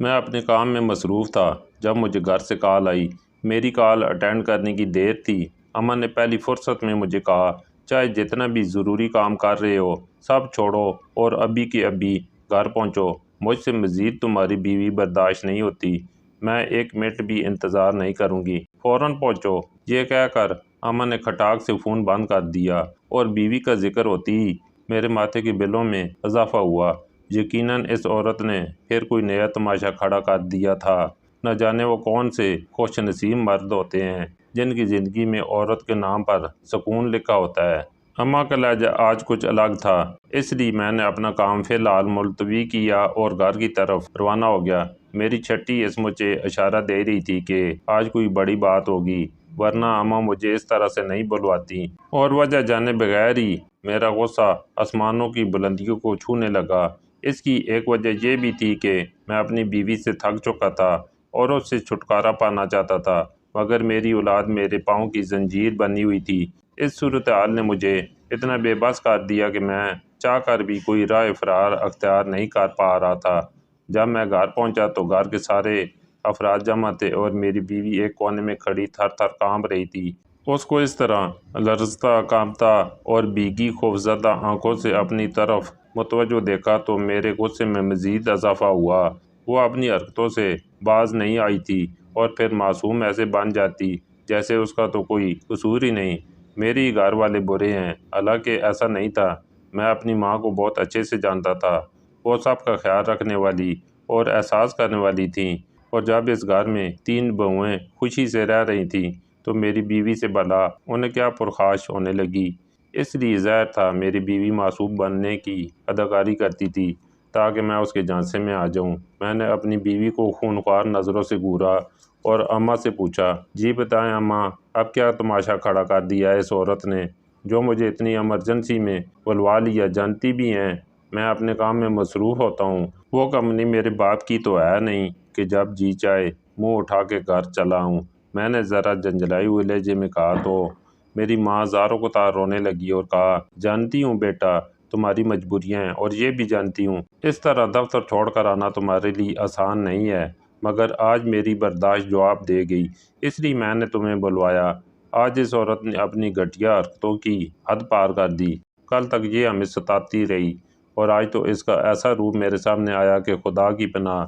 میں اپنے کام میں مصروف تھا جب مجھے گھر سے کال آئی۔ میری کال اٹینڈ کرنے کی دیر تھی۔ اماں نے پہلی فرصت میں مجھے کہا، چاہے جتنا بھی ضروری کام کر رہے ہو سب چھوڑو اور ابھی کے ابھی گھر پہنچو، مجھ سے مزید تمہاری بیوی برداشت نہیں ہوتی، میں ایک منٹ بھی انتظار نہیں کروں گی، فوراً پہنچو۔ یہ کہہ کر اماں نے کھٹاک سے فون بند کر دیا اور بیوی کا ذکر ہوتی ہی میرے ماتھے کے بلوں میں اضافہ ہوا۔ یقیناً اس عورت نے پھر کوئی نیا تماشا کھڑا کر دیا تھا۔ نہ جانے وہ کون سے خوش نصیب مرد ہوتے ہیں جن کی زندگی میں عورت کے نام پر سکون لکھا ہوتا ہے۔ اماں کا لہجہ آج کچھ الگ تھا، اس لیے میں نے اپنا کام فی الحال ملتوی کیا اور گھر کی طرف روانہ ہو گیا۔ میری چھٹی اس مجھے اشارہ دے رہی تھی کہ آج کوئی بڑی بات ہوگی، ورنہ اماں مجھے اس طرح سے نہیں بلواتی۔ اور وجہ جانے بغیر ہی میرا غصہ آسمانوں کی بلندیوں کو چھونے لگا۔ اس کی ایک وجہ یہ بھی تھی کہ میں اپنی بیوی سے تھک چکا تھا اور اس سے چھٹکارا پانا چاہتا تھا، مگر میری اولاد میرے پاؤں کی زنجیر بنی ہوئی تھی۔ اس صورتحال نے مجھے اتنا بے بس کر دیا کہ میں چاہ کر بھی کوئی راہ فرار اختیار نہیں کر پا رہا تھا۔ جب میں گھر پہنچا تو گھر کے سارے افراد جمع تھے اور میری بیوی ایک کونے میں کھڑی تھر تھر کانپ رہی تھی۔ اس کو اس طرح لرزتا، کانپتا اور بھیگی خوفزدہ آنکھوں سے اپنی طرف متوجہ دیکھا تو میرے غصے میں مزید اضافہ ہوا۔ وہ اپنی حرکتوں سے باز نہیں آئی تھی اور پھر معصوم ایسے بن جاتی جیسے اس کا تو کوئی قصور ہی نہیں۔ میرے ہی گھر والے برے ہیں، حالانکہ ایسا نہیں تھا۔ میں اپنی ماں کو بہت اچھے سے جانتا تھا، وہ سب کا خیال رکھنے والی اور احساس کرنے والی تھیں، اور جب اس گھر میں 3 بہویں خوشی سے رہ رہی تھیں تو میری بیوی سے بھلا انہیں کیا پرخاش ہونے لگی۔ اس لیے ظاہر تھا میری بیوی معصوم بننے کی اداکاری کرتی تھی تاکہ میں اس کے جھانسے میں آ جاؤں۔ میں نے اپنی بیوی کو خونخوار نظروں سے گھورا اور اماں سے پوچھا، جی بتائیں اماں، اب کیا تماشا کھڑا کر دیا ہے اس عورت نے جو مجھے اتنی ایمرجنسی میں بلوا لیا؟ جانتی بھی ہیں میں اپنے کام میں مصروف ہوتا ہوں، وہ کمپنی میرے باپ کی تو ہے نہیں کہ جب جی چاہے منہ اٹھا کے گھر چلا ہوں۔ میں نے ذرا جھنجھلائی ہوئے لہجے میں کہا تو میری ماں زاروں کو تار رونے لگی اور کہا، جانتی ہوں بیٹا تمہاری مجبوریاں ہیں اور یہ بھی جانتی ہوں اس طرح دفتر چھوڑ کر آنا تمہارے لیے آسان نہیں ہے، مگر آج میری برداشت جواب دے گئی، اس لیے میں نے تمہیں بلوایا۔ آج اس عورت نے اپنی گھٹیا حرکتوں کی حد پار کر دی، کل تک یہ ہمیں ستاتی رہی اور آج تو اس کا ایسا روپ میرے سامنے آیا کہ خدا کی پناہ۔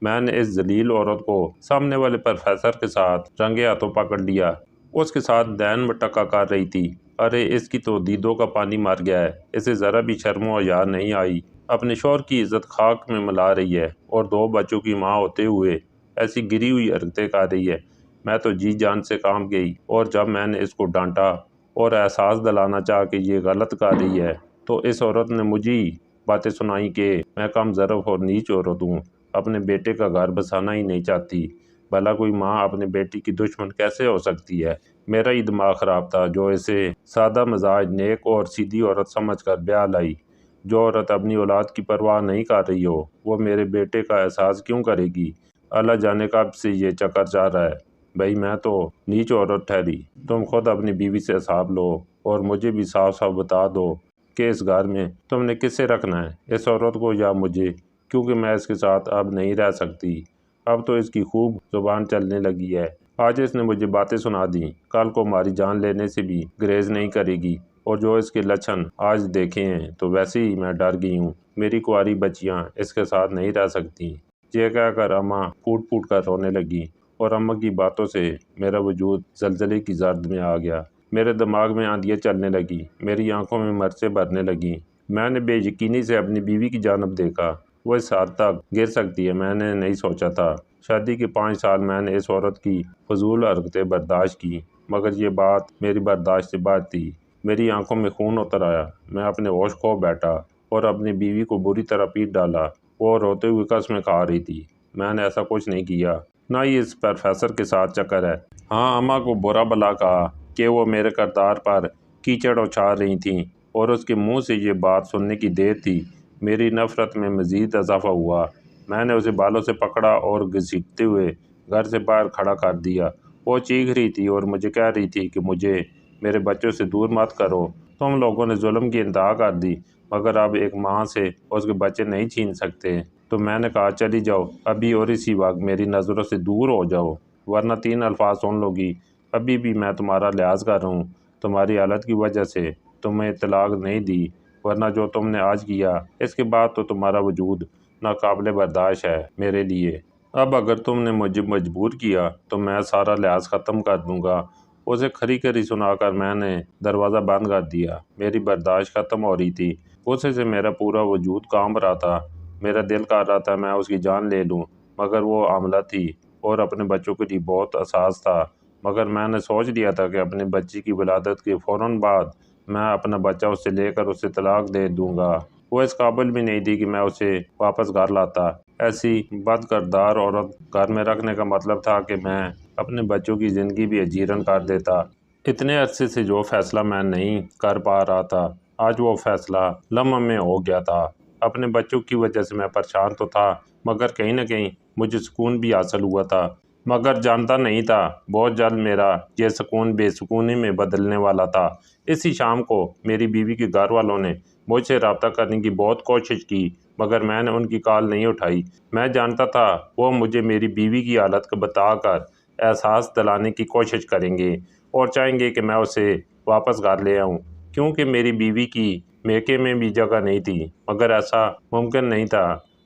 میں نے اس ذلیل عورت کو سامنے والے پروفیسر کے ساتھ رنگے ہاتھوں پکڑ لیا۔ اس کے ساتھ دین مٹکا کر رہی تھی۔ ارے اس کی تو دیدوں کا پانی مر گیا ہے، اسے ذرا بھی شرم و حیا نہیں آئی، اپنے شوہر کی عزت خاک میں ملا رہی ہے اور 2 بچوں کی ماں ہوتے ہوئے ایسی گری ہوئی حرکتیں کر رہی ہے۔ میں تو جی جان سے کانپ گئی اور جب میں نے اس کو ڈانٹا اور احساس دلانا چاہا کہ یہ غلط کر رہی ہے تو اس عورت نے مجھے ہی باتیں سنائیں کہ میں کم ظرف اور نیچ عورت ہوں، اپنے بیٹے کا گھر بسانا ہی نہیں چاہتی۔ بھلا کوئی ماں اپنے بیٹی کی دشمن کیسے ہو سکتی ہے؟ میرا ہی دماغ خراب تھا جو اسے سادہ مزاج، نیک اور سیدھی عورت سمجھ کر بیاہ لائی۔ جو عورت اپنی اولاد کی پرواہ نہیں کر رہی ہو وہ میرے بیٹے کا احساس کیوں کرے گی؟ اللہ جانے کب سے یہ چکر چل رہا ہے۔ بھئی میں تو نیچ عورت ٹھہری؟ تم خود اپنی بیوی سے حساب لو اور مجھے بھی صاف صاف بتا دو کہ اس گھر میں تم نے کسے رکھنا ہے، اس عورت کو یا مجھے، کیونکہ میں اس کے ساتھ اب نہیں رہ سکتی۔ اب تو اس کی خوب زبان چلنے لگی ہے، آج اس نے مجھے باتیں سنا دیں، کل کو ہماری جان لینے سے بھی گریز نہیں کرے گی، اور جو اس کے لچھن آج دیکھے ہیں تو ویسے ہی میں ڈر گئی ہوں، میری کنواری بچیاں اس کے ساتھ نہیں رہ سکتی۔ یہ کہہ کر اماں پھوٹ پھوٹ کر رونے لگی اور اماں کی باتوں سے میرا وجود زلزلے کی زرد میں آ گیا۔ میرے دماغ میں آندھیاں چلنے لگی، میری آنکھوں میں مرچیں بھرنے لگیں۔ میں نے بے یقینی سے اپنی بیوی کی جانب دیکھا، وہ اس حد تک گر سکتی ہے میں نے نہیں سوچا تھا۔ شادی کے 5 سال میں نے اس عورت کی فضول حرکتیں برداشت کی، مگر یہ بات میری برداشت سے باہر تھی۔ میری آنکھوں میں خون اتر آیا، میں اپنے ہوش کھو بیٹھا اور اپنی بیوی کو بری طرح پیٹ ڈالا۔ وہ روتے ہوئے قسمیں کھا رہی تھی، میں نے ایسا کچھ نہیں کیا، نہ ہی اس پروفیسر کے ساتھ چکر ہے۔ ہاں اماں کو برا بھلا کہا کہ وہ میرے کردار پر کیچڑ اچھال رہی تھیں اور اس کے منہ سے یہ بات سننے کی دیر تھی۔ میری نفرت میں مزید اضافہ ہوا۔ میں نے اسے بالوں سے پکڑا اور گھسیٹتے ہوئے گھر سے باہر کھڑا کر دیا۔ وہ چیخ رہی تھی اور مجھے کہہ رہی تھی کہ مجھے میرے بچوں سے دور مت کرو، تم لوگوں نے ظلم کی انتہا کر دی، مگر اب ایک ماں سے اس کے بچے نہیں چھین سکتے، تو میں نے کہا چلی جاؤ ابھی اور اسی وقت میری نظروں سے دور ہو جاؤ، ورنہ 3 الفاظ سن لو گی۔ ابھی بھی میں تمہارا لحاظ کر رہا ہوں، تمہاری حالت کی وجہ سے تمہیں طلاق نہیں دی، ورنہ جو تم نے آج کیا اس کے بعد تو تمہارا وجود ناقابل برداشت ہے میرے لیے۔ اب اگر تم نے مجھے مجبور کیا تو میں سارا لحاظ ختم کر دوں گا۔ اسے کھری کھری سنا کر میں نے دروازہ بند کر دیا۔ میری برداشت ختم ہو رہی تھی، غصے سے میرا پورا وجود کانپ رہا تھا۔ میرا دل کر رہا تھا میں اس کی جان لے لوں، مگر وہ عاملہ تھی اور اپنے بچوں کے لیے بہت حساس تھا۔ مگر میں نے سوچ لیا تھا کہ اپنے بچی کی ولادت کے فوراً بعد میں اپنا بچہ اسے لے کر اسے طلاق دے دوں گا۔ وہ اس قابل بھی نہیں تھی کہ میں اسے واپس گھر لاتا۔ ایسی بد کردار عورت گھر میں رکھنے کا مطلب تھا کہ میں اپنے بچوں کی زندگی بھی اجیرن کر دیتا۔ اتنے عرصے سے جو فیصلہ میں نہیں کر پا رہا تھا، آج وہ فیصلہ لمحہ میں ہو گیا تھا۔ اپنے بچوں کی وجہ سے میں پریشان تو تھا، مگر کہیں نہ کہیں مجھے سکون بھی حاصل ہوا تھا، مگر جانتا نہیں تھا بہت جلد میرا یہ سکون بے سکونی میں بدلنے والا تھا۔ اسی شام کو میری بیوی کے گھر والوں نے مجھ سے رابطہ کرنے کی بہت کوشش کی، مگر میں نے ان کی کال نہیں اٹھائی۔ میں جانتا تھا وہ مجھے میری بیوی کی حالت کو بتا کر احساس دلانے کی کوشش کریں گے اور چاہیں گے کہ میں اسے واپس گھر لے آؤں، کیونکہ میری بیوی کی میکے میں بھی جگہ نہیں تھی، مگر ایسا ممکن نہیں تھا۔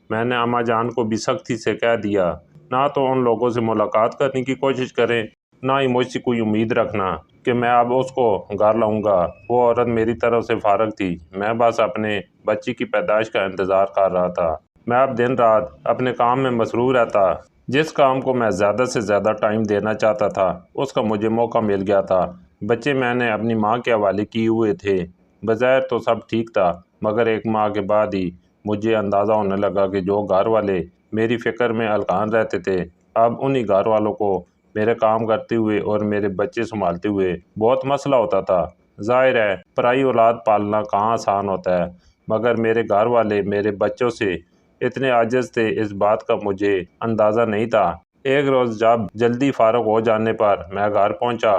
میں نے اماں جان کو بھی سختی سے کہہ دیا نہ تو ان لوگوں سے ملاقات کرنے کی کوشش کریں، نہ ہی مجھ سے کوئی امید رکھنا کہ میں اب اس کو گھر لاؤں گا۔ وہ عورت میری طرف سے فارغ تھی، میں بس اپنے بچی کی پیدائش کا انتظار کر رہا تھا۔ میں اب دن رات اپنے کام میں مصروف رہتا۔ جس کام کو میں زیادہ سے زیادہ ٹائم دینا چاہتا تھا اس کا مجھے موقع مل گیا تھا۔ بچے میں نے اپنی ماں کے حوالے کیے ہوئے تھے۔ بظاہر تو سب ٹھیک تھا، مگر ایک ماہ کے بعد ہی مجھے اندازہ ہونے لگا کہ جو گھر والے میری فکر میں ہلکان رہتے تھے، اب انہی گھر والوں کو میرے کام کرتے ہوئے اور میرے بچے سنبھالتے ہوئے بہت مسئلہ ہوتا تھا۔ ظاہر ہے پرائی اولاد پالنا کہاں آسان ہوتا ہے، مگر میرے گھر والے میرے بچوں سے اتنے عاجز تھے اس بات کا مجھے اندازہ نہیں تھا۔ ایک روز جب جلدی فارغ ہو جانے پر میں گھر پہنچا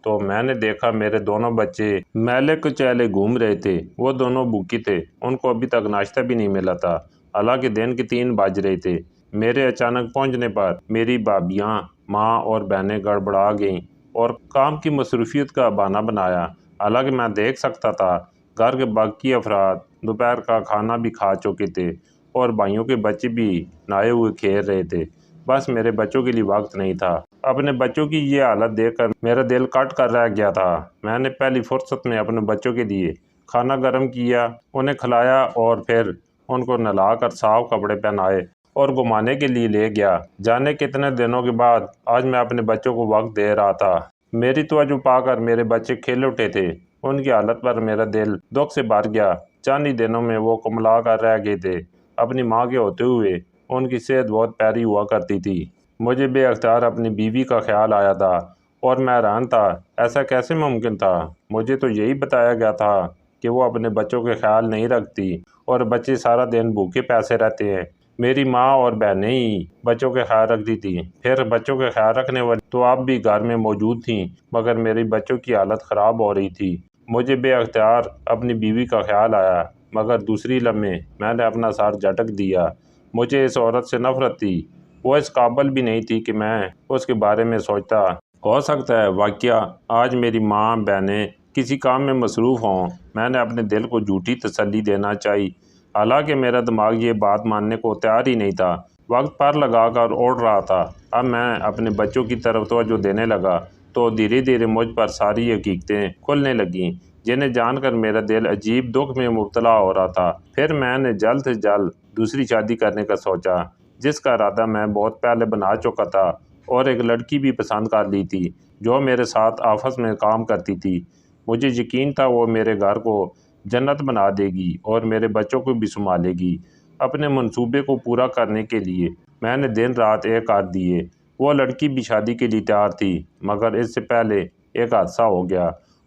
تو میں نے دیکھا میرے دونوں بچے میلے کچیلے گھوم رہے تھے۔ وہ دونوں بھوکی تھے، ان کو ابھی تک ناشتہ بھی نہیں ملا تھا، حالانکہ دن کے 3 بج رہے تھے۔ میرے اچانک پہنچنے پر میری بھابیاں، ماں اور بہنیں گڑبڑا گئیں اور کام کی مصروفیت کا بہانہ بنایا۔ حالانکہ میں دیکھ سکتا تھا گھر کے باقی افراد دوپہر کا کھانا بھی کھا چکے تھے اور بھائیوں کے بچے بھی نہائے ہوئے کھیل رہے تھے، بس میرے بچوں کے لیے وقت نہیں تھا۔ اپنے بچوں کی یہ حالت دیکھ کر میرا دل کٹ کر رہ گیا تھا۔ میں نے پہلی فرصت میں اپنے بچوں کے لیے کھانا گرم کیا، انہیں کھلایا اور پھر ان کو نہلا کر صاف کپڑے پہنائے اور گھمانے کے لیے لے گیا۔ جانے کتنے دنوں کے بعد آج میں اپنے بچوں کو وقت دے رہا تھا۔ میری توجہ پا کر میرے بچے کھل اٹھے تھے۔ ان کی حالت پر میرا دل دکھ سے بھر گیا۔ چند ہی دنوں میں وہ کملا کر رہ گئے تھے۔ اپنی ماں کے ہوتے ہوئے ان کی صحت بہت پیاری ہوا کرتی تھی۔ مجھے بے اختیار اپنی بیوی کا خیال آیا تھا اور میں حیران تھا ایسا کیسے ممکن تھا۔ مجھے تو یہی بتایا گیا تھا کہ وہ اپنے بچوں کے خیال نہیں رکھتی اور بچے سارا دن بھوکے پیاسے رہتے ہیں۔ میری ماں اور بہنیں ہی بچوں کے خیال رکھتی تھیں۔ پھر بچوں کے خیال رکھنے والی تو اب بھی گھر میں موجود تھیں، مگر میری بچوں کی حالت خراب ہو رہی تھی۔ مجھے بے اختیار اپنی بیوی کا خیال آیا، مگر دوسری لمحے میں نے اپنا سر جھٹک دیا۔ مجھے اس عورت سے نفرت تھی۔ وہ اس قابل بھی نہیں تھی کہ میں اس کے بارے میں سوچتا۔ ہو سکتا ہے واقعہ آج میری ماں بہنیں کسی کام میں مصروف ہوں۔ میں نے اپنے دل کو جھوٹی تسلی دینا چاہی، حالانکہ میرا دماغ یہ بات ماننے کو تیار ہی نہیں تھا۔ وقت پر لگا کر اڑ رہا تھا۔ اب میں اپنے بچوں کی طرف توجہ دینے لگا تو دھیرے دھیرے مجھ پر ساری حقیقتیں کھلنے لگیں، جنہیں جان کر میرا دل عجیب دکھ میں مبتلا ہو رہا تھا۔ پھر میں نے جلد سے جلد دوسری شادی کرنے کا سوچا، جس کا ارادہ میں بہت پہلے بنا چکا تھا، اور ایک لڑکی بھی پسند کر لی تھی جو میرے ساتھ آفس میں کام کرتی تھی۔ مجھے یقین تھا وہ میرے گھر کو جنت بنا دے گی اور میرے بچوں کو بھی سنبھالے گی۔ اپنے منصوبے کو پورا کرنے کے لیے میں نے دن رات ایک کر دیے۔ وہ لڑکی بھی شادی کے لیے تیار تھی، مگر اس سے پہلے ایک حادثہ ہو گیا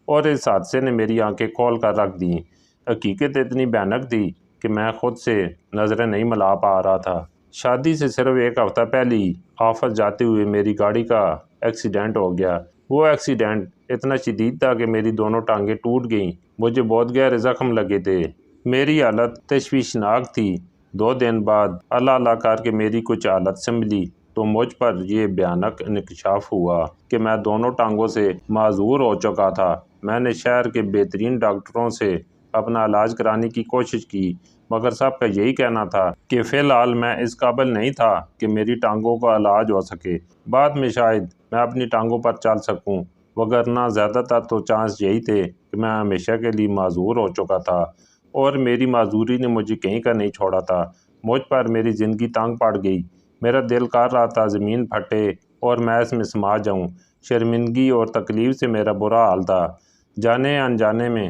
اور اس حادثے نے میری آنکھیں کھول کر رکھ دیں۔ حقیقت اتنی بھیانک تھی کہ میں خود سے نظریں نہیں ملا پا رہا تھا۔ شادی سے صرف ایک ہفتہ پہلے ہی آفس جاتے ہوئے میری گاڑی کا ایکسیڈنٹ ہو گیا۔ وہ ایکسیڈنٹ اتنا شدید تھا کہ میری دونوں ٹانگیں ٹوٹ گئیں۔ مجھے بہت گہرے زخم لگے تھے۔ میری حالت تشویشناک تھی۔ 2 دن بعد اللہ اللہ کر کے میری کچھ حالت سنبھلی تو مجھ پر یہ بھیانک انکشاف ہوا کہ میں دونوں ٹانگوں سے معذور ہو چکا تھا۔ میں نے شہر کے بہترین ڈاکٹروں سے اپنا علاج کرانے کی کوشش کی، مگر سب کا یہی کہنا تھا کہ فی الحال میں اس قابل نہیں تھا کہ میری ٹانگوں کا علاج ہو سکے۔ بعد میں شاید میں اپنی ٹانگوں پر چل سکوں، وگرنہ زیادہ تر تو چانس یہی تھے کہ میں ہمیشہ کے لیے معذور ہو چکا تھا، اور میری معذوری نے مجھے کہیں کا نہیں چھوڑا تھا۔ مجھ پر میری زندگی تنگ پڑ گئی۔ میرا دل کر رہا تھا زمین پھٹے اور میں اس میں سما جاؤں۔ شرمندگی اور تکلیف سے میرا برا حال تھا۔ جانے انجانے میں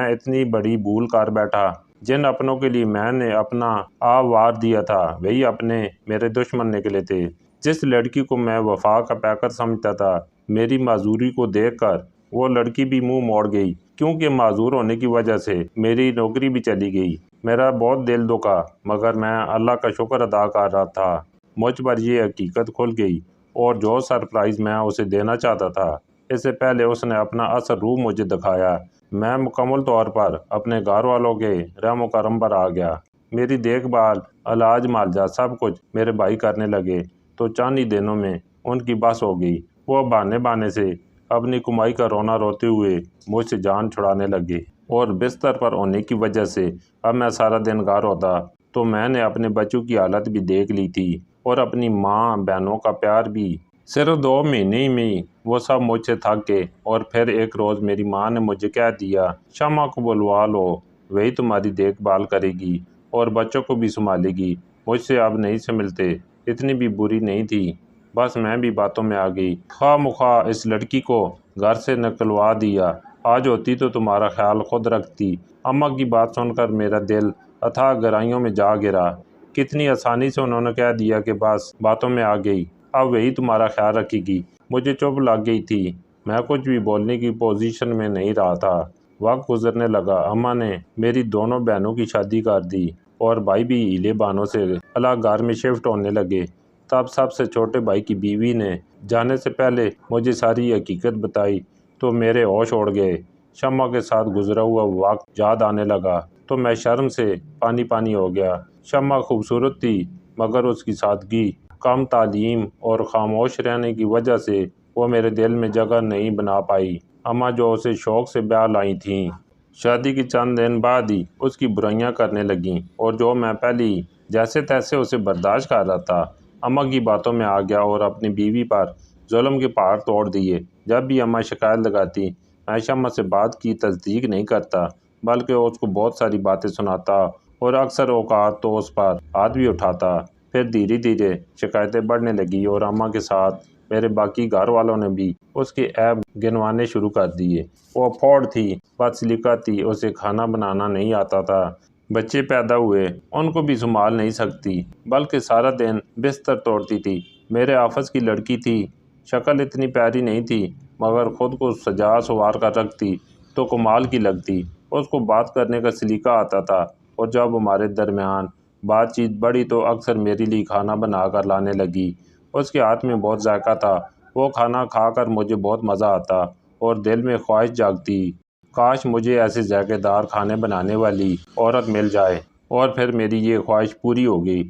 اتنی بڑی بھول کر بیٹھا۔ جن اپنوں کے لیے میں نے اپنا آپ وار دیا تھا وہی اپنے میرے دشمن نکلے تھے۔ جس لڑکی کو میں وفا کا پیکر سمجھتا تھا، میری معذوری کو دیکھ کر وہ لڑکی بھی منہ موڑ گئی، کیونکہ معذور ہونے کی وجہ سے میری نوکری بھی چلی گئی۔ میرا بہت دل دکھا، مگر میں اللہ کا شکر ادا کر رہا تھا۔ مجھ پر یہ حقیقت کھل گئی، اور جو سرپرائز میں اسے دینا چاہتا تھا، اس سے پہلے اس نے اپنا اصل روح مجھے دکھایا۔ میں مکمل طور پر اپنے گھر والوں کے رحم و کرم پر آ گیا۔ میری دیکھ بھال، علاج معالجہ سب کچھ میرے بھائی کرنے لگے، تو چند ہی دنوں میں ان کی بس ہو گئی۔ وہ بہانے سے اپنی کمائی کا رونا روتے ہوئے مجھ سے جان چھڑانے لگے، اور بستر پر ہونے کی وجہ سے اب میں سارا دن گھر ہوتا تو میں نے اپنے بچوں کی حالت بھی دیکھ لی تھی، اور اپنی ماں بہنوں کا پیار بھی۔ صرف 2 مہینے میں وہ سب مجھ سے تھک گئے، اور پھر ایک روز میری ماں نے مجھے کہہ دیا، شمع کو بلوا لو، وہی تمہاری دیکھ بھال کرے گی اور بچوں کو بھی سنبھالے گی۔ مجھ سے اب نہیں سنبھلتے۔ اتنی بھی بری نہیں تھی، بس میں بھی باتوں میں آ گئی۔ خواہ مخواہ اس لڑکی کو گھر سے نکلوا دیا۔ آج ہوتی تو تمہارا خیال خود رکھتی۔ اماں کی بات سن کر میرا دل اتھاہ گہرائیوں میں جا گرا۔ کتنی آسانی سے انہوں نے کہہ دیا کہ بس باتوں میں آ گئی، اب وہی تمہارا خیال رکھے گی۔ مجھے چپ لگ گئی تھی، میں کچھ بھی بولنے کی پوزیشن میں نہیں رہا تھا۔ وقت گزرنے لگا، اماں نے میری دونوں بہنوں کی شادی کر دی، اور بھائی بھی ہیلے بہانوں سے الگ گھر میں شفٹ ہونے لگے۔ تب سب سے چھوٹے بھائی کی بیوی نے جانے سے پہلے مجھے ساری حقیقت بتائی تو میرے ہوش اڑ گئے۔ شمع کے ساتھ گزرا ہوا وقت یاد آنے لگا تو میں شرم سے پانی ہو گیا۔ شمع خوبصورت تھی، مگر اس کی سادگی، کم تعلیم اور خاموش رہنے کی وجہ سے وہ میرے دل میں جگہ نہیں بنا پائی۔ اماں جو اسے شوق سے بیاہ لائی تھیں، شادی کے چند دن بعد ہی اس کی برائیاں کرنے لگیں، اور جو میں پہلے جیسے تیسے اسے برداشت کر رہا تھا، اماں کی باتوں میں آ گیا اور اپنی بیوی پر ظلم کے پہاڑ توڑ دیے۔ جب بھی اماں شکایت لگاتی، میں شمع سے بات کی تصدیق نہیں کرتا، بلکہ اس کو بہت ساری باتیں سناتا، اور اکثر اوقات تو اس پر ہاتھ بھی اٹھاتا۔ پھر دھیرے دھیرے شکایتیں بڑھنے لگی، اور اماں کے ساتھ میرے باقی گھر والوں نے بھی اس کے عیب گنوانے شروع کر دیے۔ وہ پھوڑ تھی، بد سلیقہ تھی، اسے کھانا بنانا نہیں آتا تھا، بچے پیدا ہوئے ان کو بھی سنبھال نہیں سکتی، بلکہ سارا دن بستر توڑتی تھی۔ میرے آفس کی لڑکی تھی، شکل اتنی پیاری نہیں تھی، مگر خود کو سجا سنوار کر رکھتی تو کمال کی لگتی۔ اس کو بات کرنے کا سلیقہ آتا تھا، اور جب ہمارے درمیان بات چیت بڑھی تو اکثر میرے لیے کھانا بنا کر لانے لگی۔ اس کے ہاتھ میں بہت ذائقہ تھا، وہ کھانا کھا کر مجھے بہت مزہ آتا، اور دل میں خواہش جاگتی، کاش مجھے ایسے ذائقے دار کھانے بنانے والی عورت مل جائے، اور پھر میری یہ خواہش پوری ہو گئی۔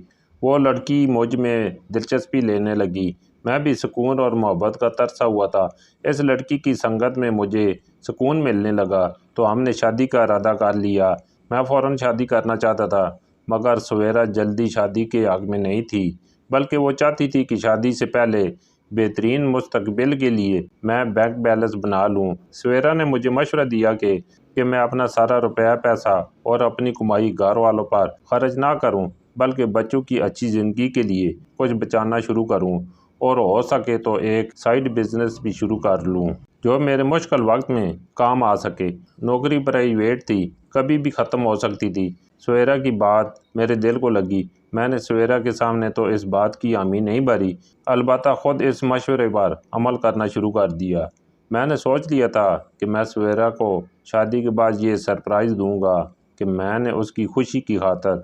وہ لڑکی مجھ میں دلچسپی لینے لگی، میں بھی سکون اور محبت کا ترسا ہوا تھا۔ اس لڑکی کی سنگت میں مجھے سکون ملنے لگا تو ہم نے شادی کا ارادہ کر لیا۔ میں فوراً شادی کرنا چاہتا تھا، مگر سویرا جلدی شادی کے حق میں نہیں تھی، بلکہ وہ چاہتی تھی کہ شادی سے پہلے بہترین مستقبل کے لیے میں بینک بیلنس بنا لوں۔ سویرا نے مجھے مشورہ دیا کہ میں اپنا سارا روپیہ پیسہ اور اپنی کمائی گھر والوں پر خرچ نہ کروں، بلکہ بچوں کی اچھی زندگی کے لیے کچھ بچانا شروع کروں، اور ہو سکے تو ایک سائیڈ بزنس بھی شروع کر لوں جو میرے مشکل وقت میں کام آ سکے۔ نوکری پرائیویٹ تھی، کبھی بھی ختم ہو سکتی تھی۔ سویرا کی بات میرے دل کو لگی۔ میں نے سویرا کے سامنے تو اس بات کی حامی نہیں بھری، البتہ خود اس مشورے پر عمل کرنا شروع کر دیا۔ میں نے سوچ لیا تھا کہ میں سویرا کو شادی کے بعد یہ سرپرائز دوں گا کہ میں نے اس کی خوشی کی خاطر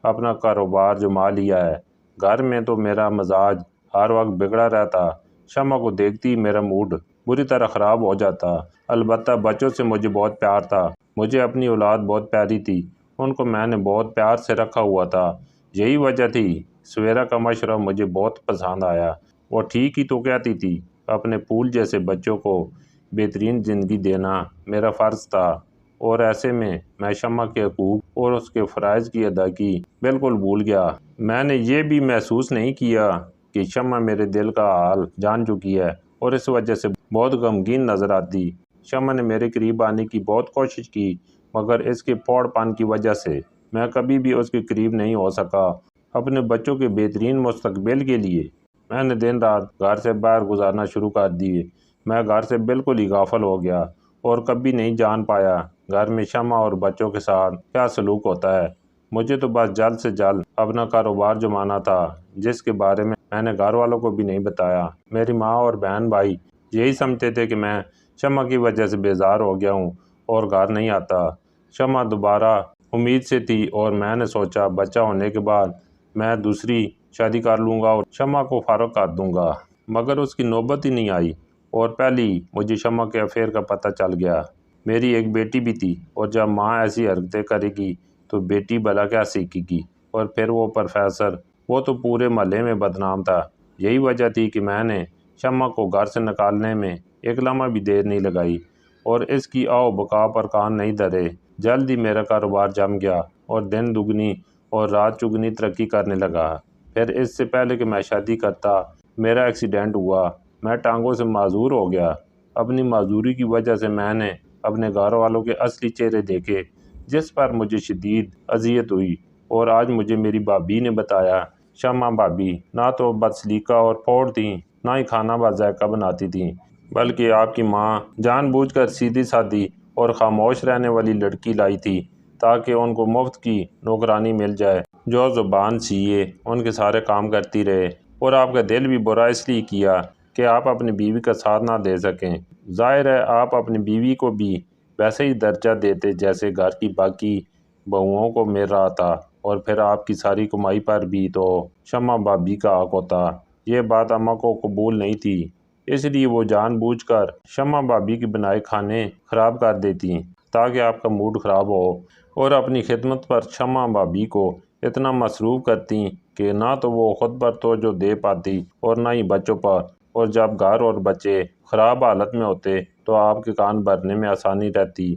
اپنا کاروبار جما لیا ہے۔ گھر میں تو میرا مزاج ہر وقت بگڑا رہتا، شمع کو دیکھتی میرا موڈ بری طرح خراب ہو جاتا۔ البتہ بچوں سے مجھے بہت پیار تھا، مجھے اپنی اولاد بہت پیاری تھی، ان کو میں نے بہت پیار سے رکھا ہوا تھا۔ یہی وجہ تھی سویرا کا مشورہ مجھے بہت پسند آیا۔ وہ ٹھیک ہی تو کہتی تھی، اپنے پھول جیسے بچوں کو بہترین زندگی دینا میرا فرض تھا، اور ایسے میں شمع کے حقوق اور اس کے فرائض کی ادائیگی بالکل بھول گیا۔ میں نے یہ بھی محسوس نہیں کیا کہ شمع میرے دل کا حال جان چکی ہے اور اس وجہ سے بہت غمگین نظر آتی۔ شمع نے میرے قریب آنے کی بہت کوشش کی، مگر اس کے پھوڑ پن کی وجہ سے میں کبھی بھی اس کے قریب نہیں ہو سکا۔ اپنے بچوں کے بہترین مستقبل کے لیے میں نے دن رات گھر سے باہر گزارنا شروع کر دیے۔ میں گھر سے بالکل ہی غافل ہو گیا اور کبھی نہیں جان پایا گھر میں شمع اور بچوں کے ساتھ کیا سلوک ہوتا ہے۔ مجھے تو بس جلد سے جلد اپنا کاروبار جمانا تھا، جس کے بارے میں نے گھر والوں کو بھی نہیں بتایا۔ میری ماں اور بہن بھائی یہی سمجھتے تھے کہ میں شمع کی وجہ سے بیزار ہو گیا ہوں اور گھر نہیں آتا۔ شمع دوبارہ امید سے تھی اور میں نے سوچا بچہ ہونے کے بعد میں دوسری شادی کر لوں گا اور شمع کو فارغ کر دوں گا، مگر اس کی نوبت ہی نہیں آئی اور پہلی مجھے شمع کے افیئر کا پتہ چل گیا۔ میری ایک بیٹی بھی تھی اور جب ماں ایسی حرکتیں کرے گی تو بیٹی بھلا کیا سیکھے گی؟ اور پھر وہ پروفیسر، وہ تو پورے محلے میں بدنام تھا۔ یہی وجہ تھی کہ میں نے شمع کو گھر سے نکالنے میں ایک لمحہ بھی دیر نہیں لگائی اور اس کی آؤ بقا پر کان نہیں دھرے۔ جلد ہی میرا کاروبار جم گیا اور دن دگنی اور رات چگنی ترقی کرنے لگا۔ پھر اس سے پہلے کہ میں شادی کرتا میرا ایکسیڈنٹ ہوا، میں ٹانگوں سے معذور ہو گیا۔ اپنی معذوری کی وجہ سے میں نے اپنے گھر والوں کے اصلی چہرے دیکھے، جس پر مجھے شدید اذیت ہوئی، اور آج مجھے میری بھابھی نے بتایا شمع بھابی نہ تو بدسلیقہ اور پھوڑ تھیں، نہ ہی کھانا باذائقہ بناتی تھیں، بلکہ آپ کی ماں جان بوجھ کر سیدھی سادی اور خاموش رہنے والی لڑکی لائی تھی تاکہ ان کو مفت کی نوکرانی مل جائے جو زبان سیے ان کے سارے کام کرتی رہے۔ اور آپ کا دل بھی برا اس لیے کیا کہ آپ اپنی بیوی کا ساتھ نہ دے سکیں۔ ظاہر ہے آپ اپنی بیوی کو بھی ویسے ہی درجہ دیتے جیسے گھر کی باقی بہوؤں کو مل رہا تھا، اور پھر آپ کی ساری کمائی پر بھی تو شمع بھابی کا حق ہوتا۔ یہ بات اماں کو قبول نہیں تھی، اس لیے وہ جان بوجھ کر شمع بھابی کے بنائے کھانے خراب کر دیتی تاکہ آپ کا موڈ خراب ہو، اور اپنی خدمت پر شمع بھابی کو اتنا مصروف کرتی کہ نہ تو وہ خود پر توجہ دے پاتی اور نہ ہی بچوں پر، اور جب گھر اور بچے خراب حالت میں ہوتے تو آپ کے کان بھرنے میں آسانی رہتی۔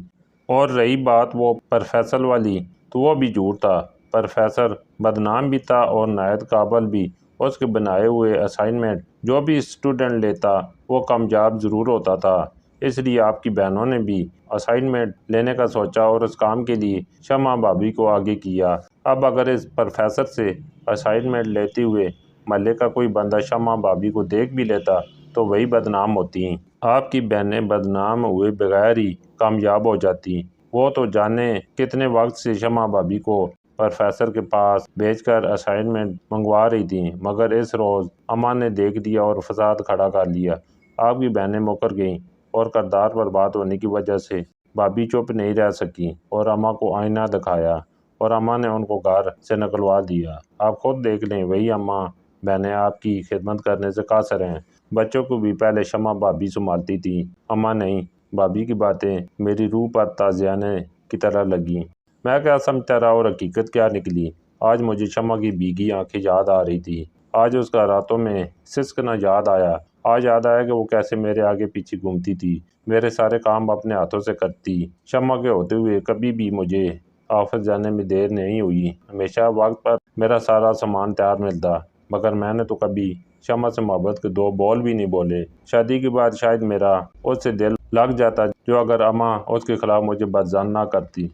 اور رہی بات وہ پروفیسر والی، تو وہ بھی جھوٹ تھا۔ پروفیسر بدنام بھی تھا اور نہایت قابل بھی۔ اس کے بنائے ہوئے اسائنمنٹ جو بھی اسٹوڈنٹ لیتا وہ کامیاب ضرور ہوتا تھا، اس لیے آپ کی بہنوں نے بھی اسائنمنٹ لینے کا سوچا اور اس کام کے لیے شمع بھابی کو آگے کیا۔ اب اگر اس پروفیسر سے اسائنمنٹ لیتے ہوئے محلے کا کوئی بندہ شمع بھابی کو دیکھ بھی لیتا تو وہی بدنام ہوتی۔ آپ کی بہنیں بدنام ہوئے بغیر ہی کامیاب ہو جاتی۔ وہ تو جانے کتنے وقت سے شمع بھابی کو پروفیسر کے پاس بھیج کر اسائنمنٹ منگوا رہی تھیں، مگر اس روز اماں نے دیکھ دیا اور فساد کھڑا کر لیا۔ آپ کی بہنیں مکر گئیں اور کردار پر بات ہونے کی وجہ سے بھابی چپ نہیں رہ سکی اور اماں کو آئینہ دکھایا اور اماں نے ان کو گھر سے نکلوا دیا۔ آپ خود دیکھ لیں، وہی اماں بہنیں آپ کی خدمت کرنے سے قاصر ہیں۔ بچوں کو بھی پہلے شمع بھابی سنبھالتی تھی، اماں نہیں۔ بھابی کی باتیں میری روح پر تازیانے کی طرح لگیں۔ میں کیا سمجھتا رہا اور حقیقت کیا نکلی۔ آج مجھے شمع کی بھیگی آنکھیں یاد آ رہی تھی۔ آج اس کا راتوں میں سسکنا یاد آیا۔ آج یاد آیا کہ وہ کیسے میرے آگے پیچھے گھومتی تھی، میرے سارے کام اپنے ہاتھوں سے کرتی۔ شمع کے ہوتے ہوئے کبھی بھی مجھے آفس جانے میں دیر نہیں ہوئی، ہمیشہ وقت پر میرا سارا سامان تیار ملتا، مگر میں نے تو کبھی شمع سے محبت کے دو بول بھی نہیں بولے۔ شادی کے بعد شاید میرا اس سے دل لگ جاتا جو اگر اماں اس کے خلاف مجھے بدظن نہ کرتی،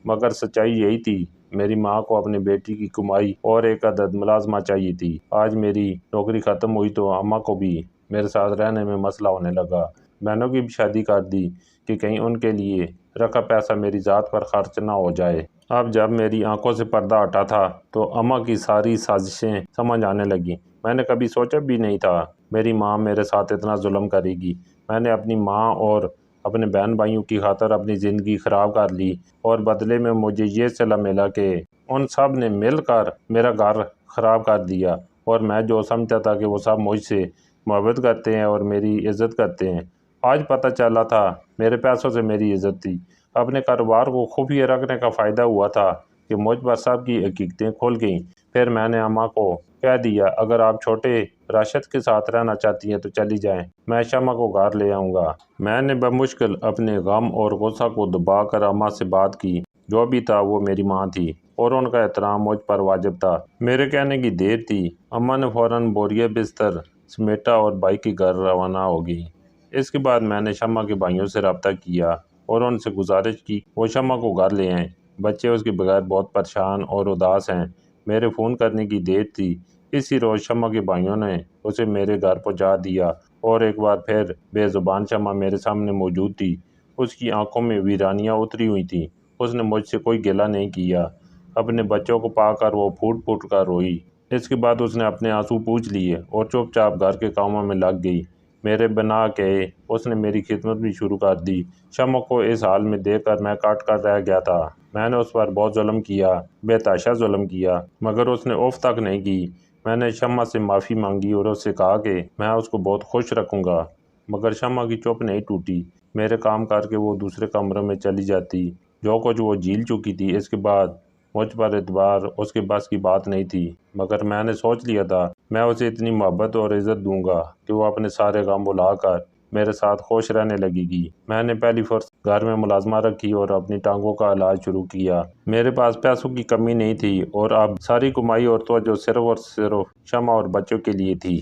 مگر سچائی یہی تھی۔ میری ماں کو اپنی بیٹی کی کمائی اور ایک عدد ملازمہ چاہیے تھی۔ آج میری نوکری ختم ہوئی تو اماں کو بھی میرے ساتھ رہنے میں مسئلہ ہونے لگا۔ بہنوں کی بھی شادی کر دی کہ کہیں ان کے لیے رکھا پیسہ میری ذات پر خرچ نہ ہو جائے۔ اب جب میری آنکھوں سے پردہ ہٹا تھا تو اماں کی ساری سازشیں سمجھ آنے لگیں۔ میں نے کبھی سوچا بھی نہیں تھا میری ماں میرے ساتھ اتنا ظلم کرے گی۔ میں نے اپنی ماں اور اپنے بہن بھائیوں کی خاطر اپنی زندگی خراب کر لی، اور بدلے میں مجھے یہ صلہ ملا کہ ان سب نے مل کر میرا گھر خراب کر دیا، اور میں جو سمجھتا تھا کہ وہ سب مجھ سے محبت کرتے ہیں اور میری عزت کرتے ہیں، آج پتہ چلا تھا میرے پیسوں سے میری عزت تھی۔ اپنے کاروبار کو خفیہ رکھنے کا فائدہ ہوا تھا کہ مجھ پر سب کی حقیقتیں کھل گئیں۔ پھر میں نے اماں کو کہہ دیا اگر آپ چھوٹے راشد کے ساتھ رہنا چاہتی ہیں تو چلی جائیں، میں شمع کو گھر لے آؤں گا۔ میں نے بمشکل اپنے غم اور غصہ کو دبا کر اماں سے بات کی۔ جو بھی تھا وہ میری ماں تھی اور ان کا احترام مجھ پر واجب تھا۔ میرے کہنے کی دیر تھی، اماں نے فوراً بوریہ بستر سمیٹا اور بائک کی گھر روانہ ہو گئی۔ اس کے بعد میں نے شمع کے بھائیوں سے رابطہ کیا اور ان سے گزارش کی وہ شمع کو گھر لے آئیں۔ بچے اس کے بغیر بہت پریشان اور اداس ہیں۔ میرے فون کرنے کی دیر تھی، اسی روز شمع کے بھائیوں نے اسے میرے گھر پہنچا دیا اور ایک بار پھر بے زبان شمع میرے سامنے موجود تھی۔ اس کی آنکھوں میں ویرانیاں اتری ہوئی تھیں۔ اس نے مجھ سے کوئی گلہ نہیں کیا۔ اپنے بچوں کو پا کر وہ پھوٹ پھوٹ کر روئی۔ اس کے بعد اس نے اپنے آنسو پوچھ لیے اور چپ چاپ گھر کے کاموں میں لگ گئی۔ میرے بنا کہے اس نے میری خدمت بھی شروع کر دی۔ شمع کو اس حال میں دیکھ کر میں کٹ کر رہ گیا تھا۔ میں نے اس پر بہت ظلم کیا، بے تحاشا ظلم کیا، مگر اس نے اف تک نہیں کی۔ میں نے شمع سے معافی مانگی اور اس سے کہا کہ میں اس کو بہت خوش رکھوں گا، مگر شمع کی چپ نہیں ٹوٹی۔ میرے کام کر کے وہ دوسرے کمرے میں چلی جاتی۔ جو کچھ وہ جھیل چکی تھی اس کے بعد مجھ پر اعتبار اس کے بس کی بات نہیں تھی، مگر میں نے سوچ لیا تھا میں اسے اتنی محبت اور عزت دوں گا کہ وہ اپنے سارے غم بھلا کر میرے ساتھ خوش رہنے لگے گی۔ میں نے پہلی فرصت گھر میں ملازمہ رکھی اور اپنی ٹانگوں کا علاج شروع کیا۔ میرے پاس پیسوں کی کمی نہیں تھی اور اب ساری کمائی اور توجہ صرف اور صرف شمع اور بچوں کے لیے تھی۔